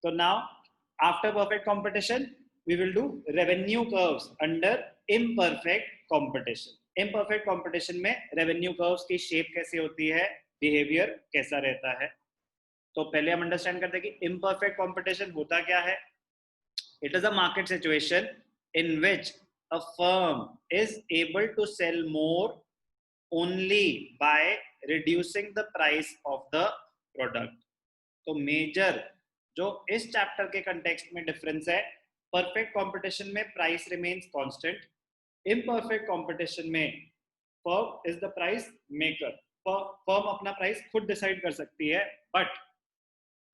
तो now after perfect competition we will do revenue curves under imperfect competition. imperfect competition में revenue curves की shape कैसे होती है, behavior कैसा रहता है. तो पहले हम अंडरस्टैंड करते हैं कि imperfect competition होता क्या है. It is a market situation in which a firm is able to sell more only by reducing the price of the product. तो मेजर जो इस चैप्टर के कंटेक्स्ट में डिफरेंस है, परफेक्ट कंपटीशन में price remains constant, imperfect competition में firm is the price maker. Firm अपना price खुद डिसाइड कर सकती है, but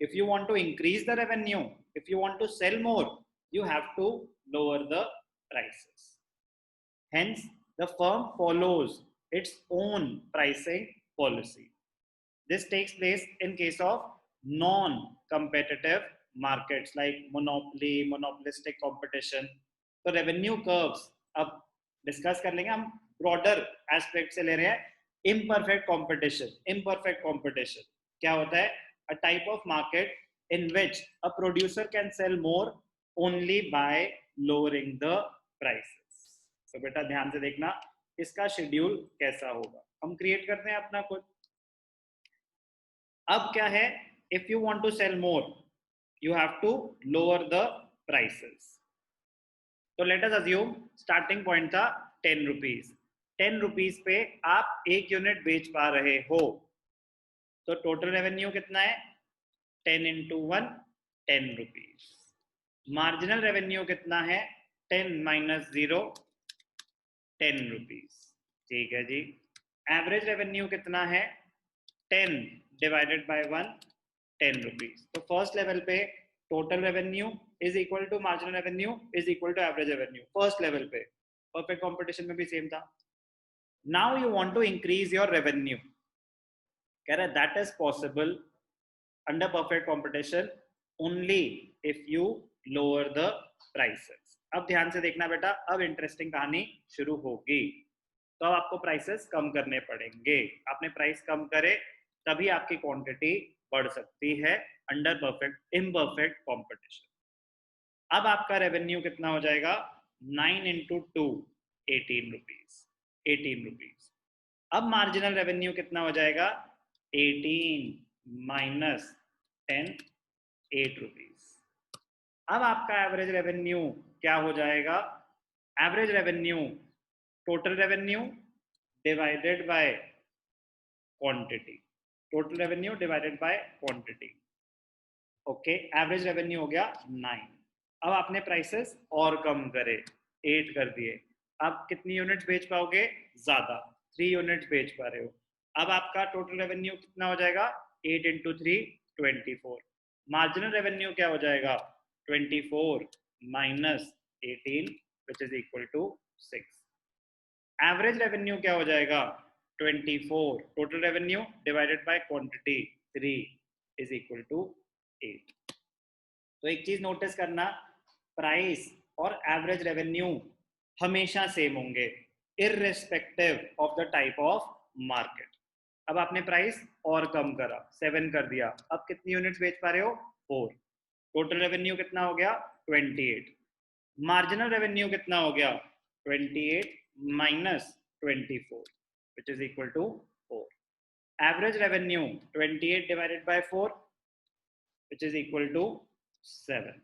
if you want to increase the revenue, if you want to sell more, you have to lower the prices. Hence, the firm follows its own pricing policy. This takes place in case of non-competitive markets like monopoly, monopolistic competition. तो revenue curves अब discuss कर लेंगे. हम broader aspect से ले रहे हैं. Imperfect competition. Imperfect competition क्या होता है? A type of market in which a producer can sell more only by lowering the prices. तो बेटा ध्यान से देखना इसका शेड्यूल कैसा होगा. हम क्रिएट करते हैं अपना खुद. अब क्या है, if you want to sell more, you have to lower the prices. तो let us assume starting point था 10 rupees. 10 rupees पे आप एक यूनिट बेच पा रहे हो, तो टोटल रेवेन्यू कितना है? 10 into 1, 10 rupees. मार्जिनल रेवेन्यू कितना है? 10 minus 0, 10 rupees. ठीक है जी. एवरेज रेवेन्यू कितना है? 10 divided by 1, 10 rupees. तो फर्स्ट लेवल पे total revenue is equal to marginal revenue is equal to average revenue. First level पे परफेक्ट कंपटीशन में भी सेम था. Now you want to increase your revenue. कह रहा है that is possible under perfect competition only if you lower the prices. अब ध्यान से देखना बेटा, अब इंटरेस्टिंग कहानी शुरू होगी. तो अब आपको प्राइसेस कम करने पड़ेंगे. आपने प्राइस कम करे तभी आपकी क्वांटिटी बढ़ सकती है अंडर परफेक्ट इम्परफेक्ट कंपटीशन. अब आपका रेवेन्यू कितना हो जाएगा? 9 into 2, 18 rupees. 18 rupees. अब मार्जिनल रेवेन्यू कितना हो जाएगा? 18 minus 10, 8 rupees. अब आपका एवरेज रेवेन्यू क्या हो जाएगा? Average revenue total revenue divided by quantity. Total revenue divided by quantity. Okay, average revenue हो गया 9. अब आपने प्राइसेस और कम करे, 8 कर दिए. अब कितनी यूनिट्स बेच पाओगे? ज्यादा, 3 यूनिट्स बेच पा रहे हो. अब आपका टोटल रेवेन्यू कितना हो जाएगा? 8 into 3, 24. मार्जिनल रेवेन्यू क्या हो जाएगा? 24 minus 18 which is equal to 6. Average revenue क्या हो जाएगा? 24 total revenue divided by quantity 3 is equal to 8. तो एक चीज नोटिस करना, प्राइस और एवरेज रेवेन्यू हमेशा सेम होंगे irrespective of the type of market. अब आपने प्राइस और कम करा, 7 कर दिया. अब कितनी यूनिट्स बेच पा रहे हो? 4. टोटल रेवेन्यू कितना हो गया? 28. मार्जिनल रेवेन्यू कितना हो गया? 28 minus 24 which is equal to 4. Average revenue 28 divided by 4 which is equal to 7.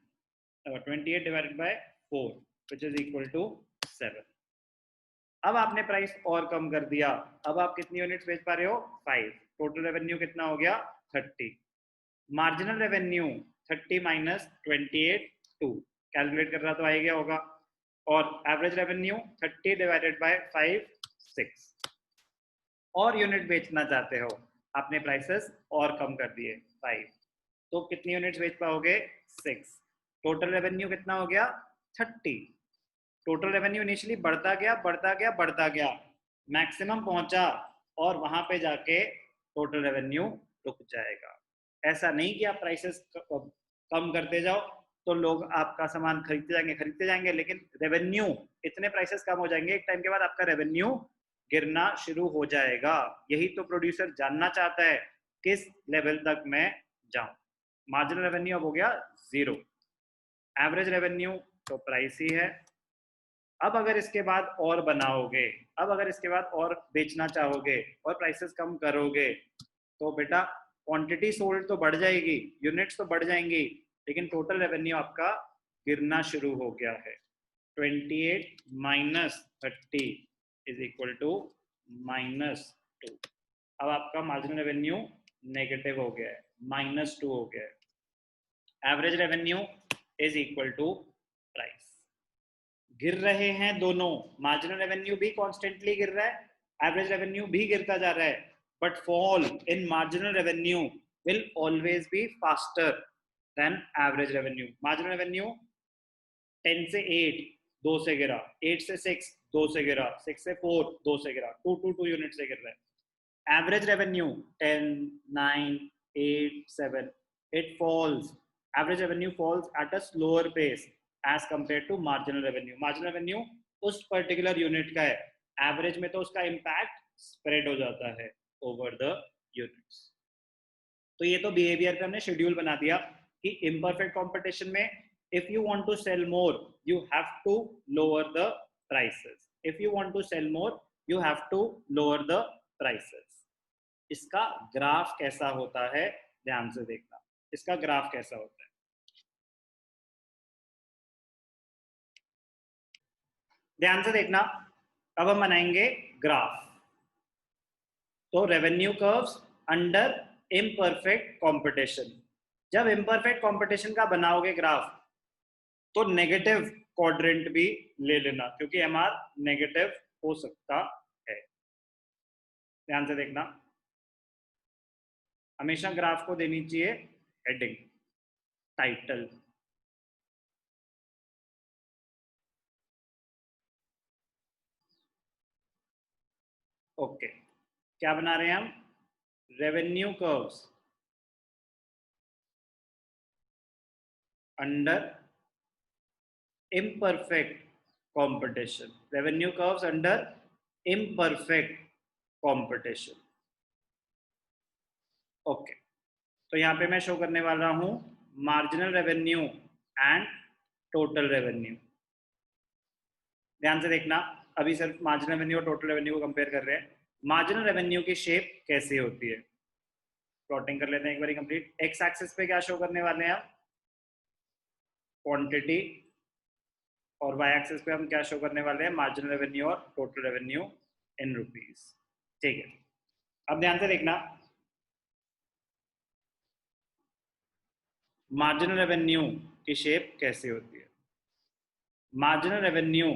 28 divided by 4 which is equal to 7. अब आपने प्राइस और कम कर दिया. अब आप कितनी यूनिट्स बेच पा रहे हो? 5. टोटल रेवेन्यू कितना हो गया? 30. Marginal revenue 30 minus 28, 2. कैलकुलेट कर रहा तो आ गया होगा. और एवरेज रेवेन्यू 30 डिवाइडेड बाय 5, 6. और यूनिट बेचना चाहते हो, आपने प्राइसेस और कम कर दिए 5. तो कितनी यूनिट्स बेच पाओगे? 6. टोटल रेवेन्यू कितना हो गया? 30. टोटल रेवेन्यू इनिशियली बढ़ता गया बढ़ता गया बढ़ता गया, मैक्सिमम पहुंचा और वहां पे जाके टोटल रेवेन्यू रुक जाएगा. ऐसा नहीं कि आप प्राइसेस कम करते जाओ तो लोग आपका सामान खरीदते जाएंगे, लेकिन रेवेन्यू इतने प्राइसेस कम हो जाएंगे, एक टाइम के बाद आपका रेवेन्यू गिरना शुरू हो जाएगा. यही तो प्रोड्यूसर जानना चाहता है, किस लेवल तक मैं जाऊं. मार्जिनल रेवेन्यू अब हो गया 0। एवरेज रेवेन्यू तो प्राइस ही है। अब अगर इसके बाद और बनाओगे, अब अगर इसके बाद और बेचना चाहोगे और प्राइसेस कम करोगे तो बेटा क्वांटिटी सोल्ड तो बढ़ जाएगी, यूनिट्स तो बढ़ जाएंगी, लेकिन टोटल रेवेन्यू आपका गिरना शुरू हो गया है। 28 माइनस 30 इज इक्वल टू -2। अब आपका मार्जिनल रेवेन्यू नेगेटिव हो गया है, -2 हो गया है। Average revenue is equal to price. गिर रहे हैं दोनों, मार्जिनल रेवेन्यू भी कॉन्स्टेंटली गिर रहा है, एवरेज रेवेन्यू भी गिरता जा रहा है, but fall in marginal revenue will always be faster than average revenue. Marginal revenue 10 से 8 2 से गिरा, 8 से 6 2 से गिरा, 6 से 4 2 से गिरा, 2 यूनिट से गिर रहा है। Average revenue 10 9 8 7 it falls, average revenue falls at a slower pace as compared to marginal revenue। marginal revenue उस पर्टिकुलर यूनिट का है, एवरेज में तो उसका इम्पैक्ट स्प्रेड हो जाता है ओवर द यूनिट्स। तो ये तो बिहेवियर पे हमने शेड्यूल बना दिया कि इम्परफेक्ट कंपटीशन में if you want to sell more you have to lower the prices, if you want to sell more you have to lower the prices. इसका ग्राफ कैसा होता है ध्यान से देखना, इसका ग्राफ कैसा होता है। ध्यान से देखना, अब हम बनाएंगे ग्राफ। तो revenue curves under imperfect competition. जब इम्परफेक्ट कंपटीशन का बनाओगे ग्राफ तो नेगेटिव क्वाड्रेंट भी ले लेना, क्योंकि एमआर नेगेटिव हो सकता है। ध्यान से देखना, हमेशा ग्राफ को देनी चाहिए हेडिंग, टाइटल। ओके, क्या बना रहे हैं हम? Revenue curves under imperfect competition, revenue curves under imperfect competition। Okay, तो यहाँ पे मैं शो करने वाला हूँ marginal revenue and total revenue. ध्यान से देखना, अभी सिर्फ मार्जिनल रेवेन्यू और टोटल रेवेन्यू को कंपेयर कर रहे हैं। मार्जिनल रेवेन्यू की शेप कैसी होती है, प्लॉटिंग कर लेते हैं एक बार कंप्लीट। एक्स एक्सिस पे क्या शो करने वाले हैं? क्वांटिटी, और वाई एक्सिस पे हम क्या शो करने वाले हैं? मार्जिनल रेवेन्यू और टोटल रेवेन्यू इन रुपीस। ठीक है, अब ध्यान से देखना, मार्जिनल रेवेन्यू की शेप कैसे होती है। Marginal revenue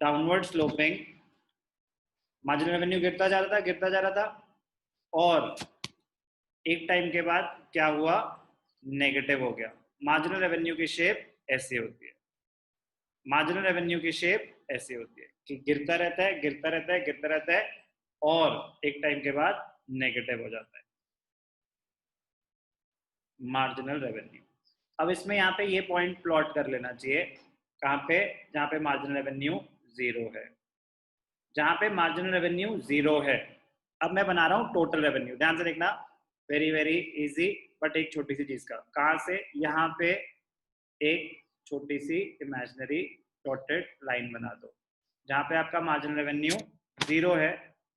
downward sloping, marginal revenue गिरता जा रहा था, गिरता जा रहा था, और एक टाइम के बाद क्या हुआ? नेगेटिव हो गया। मार्जिनल रेवेन्यू की शेप ऐसी होती है, मार्जिनल रेवेन्यू की शेप ऐसी होती है कि गिरता रहता है, गिरता रहता है, गिरता रहता है, और एक टाइम के बाद नेगेटिव हो जाता है मार्जिनल रेवेन्यू। अब इसमें यहाँ पे ये पॉइंट प्लॉट कर लेना चाहिए, कहाँ पे? जहाँ पे मार्जिनल रेवेन्यू 0 है, जहाँ पे मार्जिनल रेवेन्यू 0 है। अब मैं बना रहा हूँ टोटल रेवेन्यू, ध्यान से देखना, वेरी वेरी इजी, बट एक छोटी सी चीज का, कहाँ से? यहाँ पे एक छोटी सी इमेजिनरी डॉटेड लाइन बना दो, जहाँ पे आपका मार्जिनल रेवेन्यू 0 है,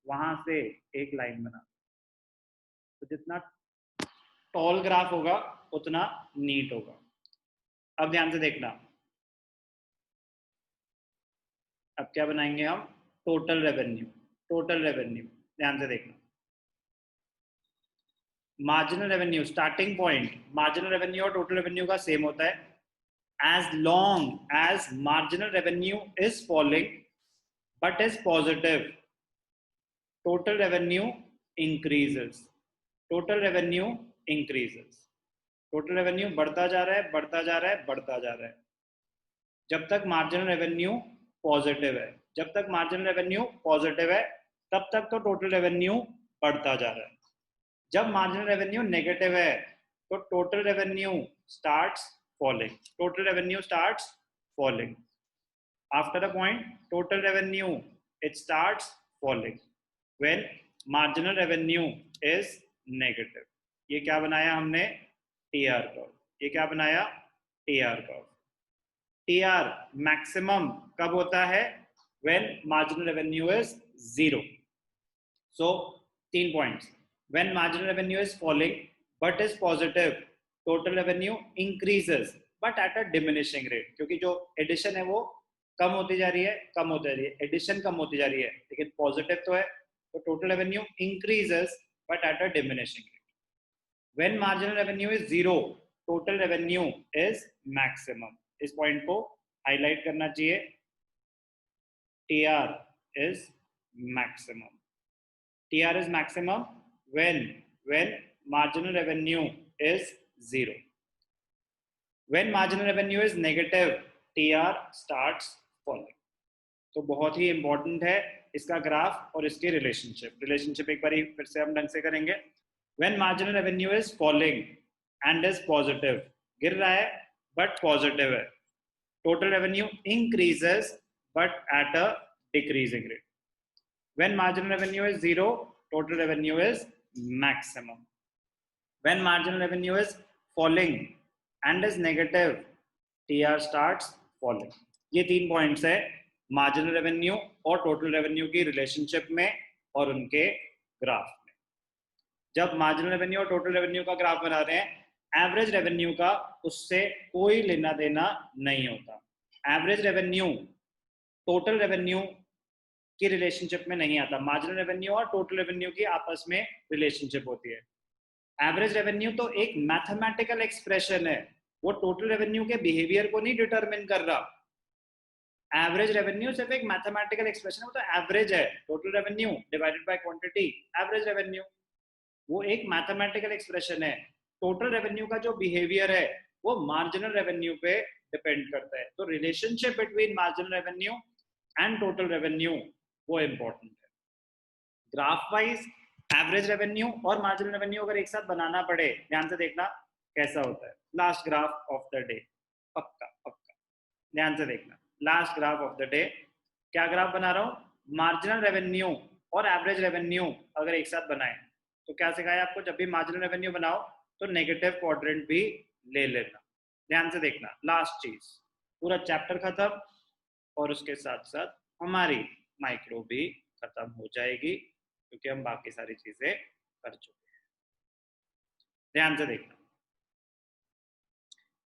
वहां से एक लाइन बना दो। तो जितना टॉल ग्राफ होगा उतना नीट होगा। अब ध्यान से देखना, अब क्या बनाएंगे हम? Total revenue. टोटल रेवेन्यू, ध्यान से देखना, marginal revenue starting point marginal revenue और टोटल रेवेन्यू का सेम होता है। As long as marginal revenue is falling but is positive, total revenue increases, total revenue increases, total revenue बढ़ता जा रहा है, बढ़ता जा रहा है, बढ़ता जा रहा है, जब तक मार्जिनल रेवेन्यू पॉजिटिव है। जब तक मार्जिनल रेवेन्यू पॉजिटिव है तब तक तो टोटल रेवेन्यू बढ़ता जा रहा है। जब मार्जिनल रेवेन्यू नेगेटिव है तो total revenue starts falling, total revenue starts falling. After a point total revenue it starts falling when marginal revenue is negative। ये क्या बनाया हमने, टीआर कर्व। ये क्या बनाया, टीआर कर्व। टीआर मैक्सिमम कब होता है, when marginal revenue is 0। So 3 points, when marginal revenue is falling but is positive, total revenue increases but at a diminishing rate, क्योंकि जो एडिशन है वो कम होती जा रही है, कम होती जा रही है, एडिशन कम होती जा रही है, लेकिन पॉजिटिव तो है, तो total revenue increases but at a diminishing rate. When marginal revenue is 0, total revenue is maximum. इस पॉइंट को हाईलाइट करना चाहिए, TR is maximum. TR is maximum when marginal revenue is 0. When marginal revenue is negative, TR starts falling. तो बहुत ही important है इसका graph और इसकी रिलेशनशिप एक बार फिर से हम ढंग से करेंगे। When marginal revenue is falling and is positive, गिर रहा है बट पॉजिटिव है, total revenue increases but at a decreasing rate. When marginal revenue is 0, total revenue is maximum. When marginal revenue is falling and is negative, TR starts falling. ये 3 points है marginal revenue और total revenue की relationship में और उनके graph में। जब marginal revenue और टोटल रेवेन्यू का ग्राफ बना रहे हैं, एवरेज रेवेन्यू का उससे कोई लेना देना नहीं होता। एवरेज रेवेन्यू टोटल रेवेन्यू की रिलेशनशिप में नहीं आता। मार्जिनल रेवेन्यू और टोटल रेवेन्यू की आपस में रिलेशनशिप होती है। एवरेज रेवेन्यू तो एक मैथमेटिकल एक्सप्रेशन है, वो टोटल रेवेन्यू के बिहेवियर को नहीं डिटरमिन कर रहा। एवरेज रेवेन्यू सिर्फ एक मैथमेटिकल एक्सप्रेशन है, वो तो एवरेज है, total revenue divided by quantity, average revenue, वो एक मैथमेटिकल एक्सप्रेशन है। टोटल रेवेन्यू का जो बिहेवियर है वो मार्जिनल रेवेन्यू पे डिपेंड करता है। तो relationship between marginal revenue and total revenue वो इंपॉर्टेंट है। ग्राफ वाइज एवरेज रेवेन्यू और मार्जिनल रेवेन्यू अगर एक साथ बनाना पड़े, ध्यान से देखना कैसा होता है। Last graph of the day, पक्का पक्का ध्यान से देखना, last graph of the day क्या ग्राफ बना रहा हूँ, मार्जिनल रेवेन्यू और एवरेज रेवेन्यू अगर एक साथ बनाए तो क्या सिखाया आपको, जब भी मार्जिनल रेवेन्यू बनाओ तो नेगेटिव क्वाड्रेंट भी ले लेना। ध्यान से देखना, लास्ट चीज, पूरा चैप्टर खत्म और उसके साथ साथ हमारी माइक्रो भी खत्म हो जाएगी, क्योंकि हम बाकी सारी चीजें कर चुके हैं। ध्यान से देखना,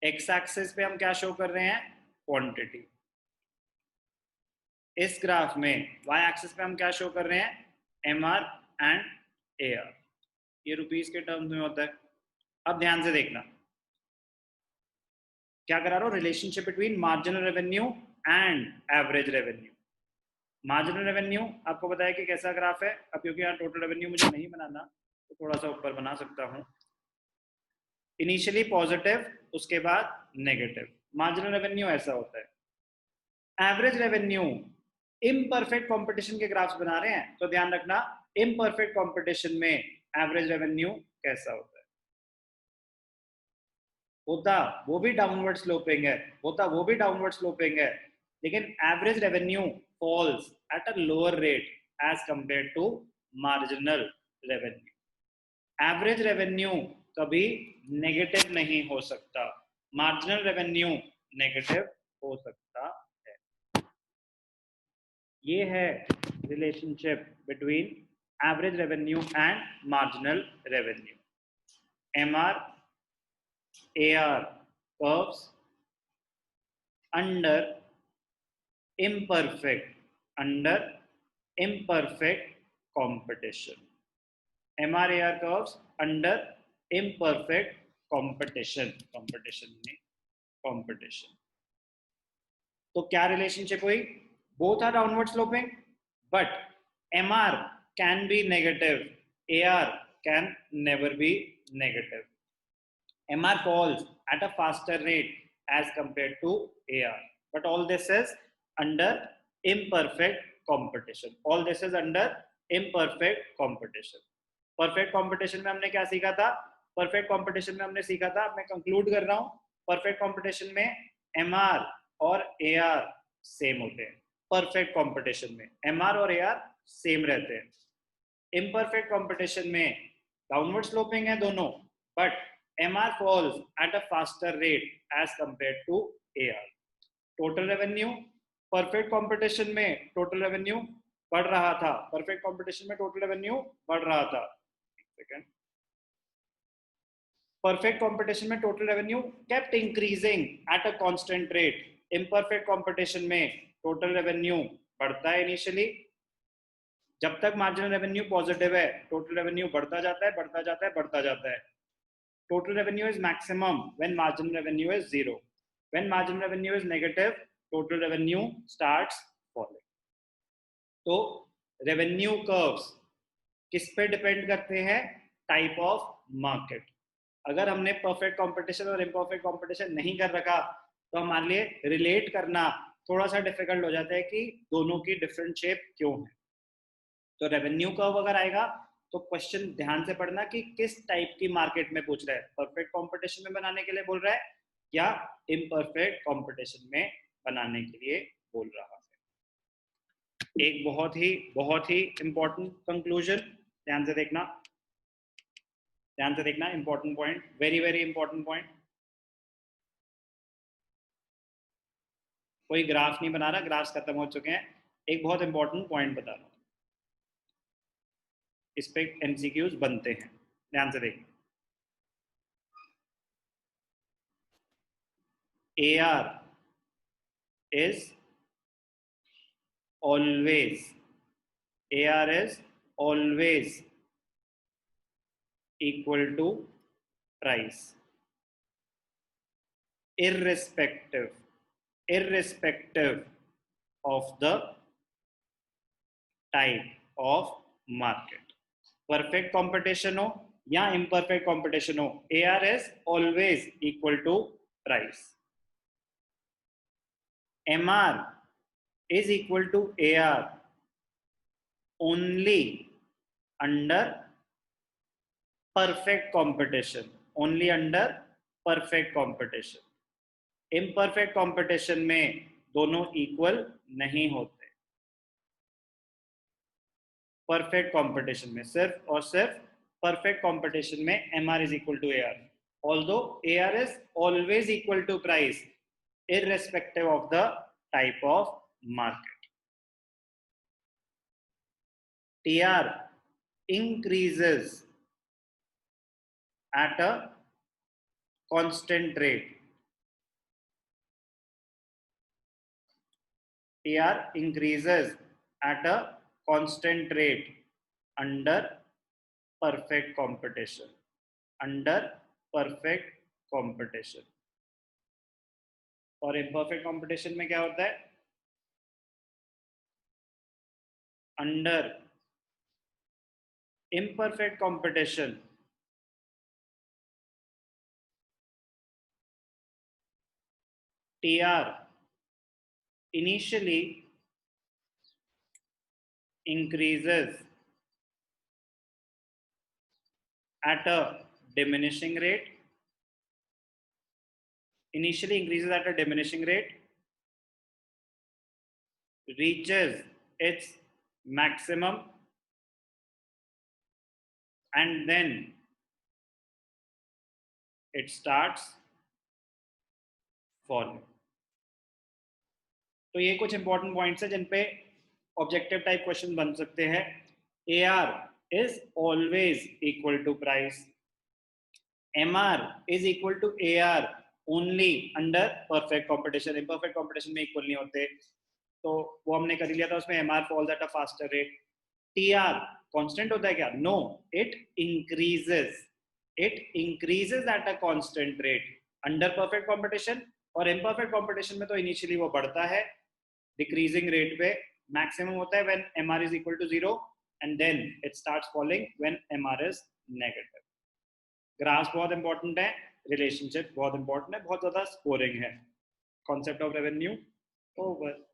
एक्स एक्सिस पे हम क्या शो कर रहे हैं, क्वांटिटी। इस ग्राफ में वाई एक्सिस पे हम क्या शो कर रहे हैं, MR एंड AR। ये रुपीस के टर्म्स में होता है। अब ध्यान से देखना क्या करा रहा हूं, relationship between marginal revenue and average revenue. Marginal revenue आपको बताया कि कैसा ग्राफ है। अब क्योंकि यहाँ टोटल रेवेन्यू मुझे नहीं बनाना तो थोड़ा सा ऊपर बना सकता हूँ। इनिशियली पॉजिटिव, उसके बाद नेगेटिव। मार्जिनल रेवेन्यू ऐसा होता है। एवरेज रेवेन्यू, इम्परफेक्ट कंपटीशन के ग्राफ्स बना रहे हैं तो ध्यान रखना इम्परफेक्ट कंपटीशन में एवरेज रेवेन्यू कैसा होता है। होता वो भी डाउनवर्ड स्लोपिंग है, होता वो भी डाउनवर्ड स्लोपिंग है, लेकिन average revenue falls at a lower rate as compare to marginal revenue. Average revenue कभी नेगेटिव नहीं हो सकता, मार्जिनल रेवेन्यू नेगेटिव हो सकता है। ये है relationship between average revenue and marginal revenue. MR AR curves under imperfect competition. MR AR curves under imperfect competition तो क्या रिलेशनशिप हुई, both are downward sloping but MR can be negative, AR can never be negative. MR falls at a faster rate as compared to AR, but all this is under imperfect competition. All this is under imperfect competition. Perfect competition में हमने क्या सीखा था, perfect competition में हमने सीखा था, मैं conclude कर रहा हूँ, perfect competition में MR और AR same होते हैं। perfect competition में MR और AR same रहते हैं। imperfect competition में downward sloping है दोनों, but MR falls at a faster rate as compared to AR. Total revenue perfect competition में टोटल रेवेन्यू बढ़ रहा था, परफेक्ट कंपटीशन में टोटल रेवेन्यू बढ़ रहा था, सेकंड, परफेक्ट कंपटीशन में total revenue kept increasing at a constant rate, imperfect competition में टोटल रेवेन्यू बढ़ता है इनिशियली, जब तक मार्जिनल रेवेन्यू पॉजिटिव है टोटल रेवेन्यू बढ़ता जाता है, बढ़ता जाता है, बढ़ता जाता है. Total revenue is maximum when marginal revenue is zero. When marginal revenue is negative total revenue starts falling. तो रेवेन्यू कर्व्स किस पे डिपेंड करते हैं? Type of market. अगर हमने परफेक्ट कंपटीशन और इम्परफेक्ट कंपटीशन नहीं कर रखा तो हमारे लिए रिलेट करना थोड़ा सा डिफिकल्ट हो जाता है कि दोनों की डिफरेंट शेप क्यों है. तो रेवेन्यू कर्व अगर आएगा तो क्वेश्चन ध्यान से पढ़ना कि किस टाइप की मार्केट में पूछ रहा है, परफेक्ट कंपटीशन में बनाने के लिए बोल रहा है या इम्परफेक्ट कंपटीशन में बनाने के लिए बोल रहा है. एक बहुत ही इंपॉर्टेंट कंक्लूजन, ध्यान से देखना, important point, very very important point. कोई ग्राफ नहीं बना रहा, ग्राफ्स खत्म हो चुके हैं. एक बहुत इंपॉर्टेंट पॉइंट बता रहा हूं, इस पे एमसीक्यूज बनते हैं, ध्यान से देखना. AR is always equal to price, irrespective of the type of market. Perfect competition हो या imperfect competition हो, AR is always equal to price. MR is equal to AR only under perfect competition, only under perfect competition. imperfect competition में दोनों equal नहीं होते. perfect competition में सिर्फ और सिर्फ perfect competition में MR is equal to AR, although AR is always equal to price irrespective of the type of market. TR increases at a constant rate. TR increases at a constant rate under perfect competition. Under perfect competition. और imperfect competition में क्या होता है? Under imperfect competition TR initially increases at a diminishing rate. Initially increases at a diminishing rate, reaches its maximum, and then it starts falling. तो ये कुछ important points है जिन पे ऑब्जेक्टिव टाइप क्वेश्चन बन सकते हैं. AR is always equal to price. MR is equal to AR only under perfect competition. imperfect competition में equal नहीं होते, तो वो हमने कर लिया था. उसमें MR falls at a faster rate. TR constant होता है क्या? No, it increases at a constant rate under perfect competition. और imperfect competition में तो इनिशियली वो बढ़ता है डिक्रीजिंग रेट पे, मैक्सिमम होता है when MR is equal to 0 and then it starts falling when MR is negative. Graphs बहुत इंपॉर्टेंट है, रिलेशनशिप बहुत इंपॉर्टेंट है, बहुत ज्यादा स्कोरिंग है. Concept of revenue over.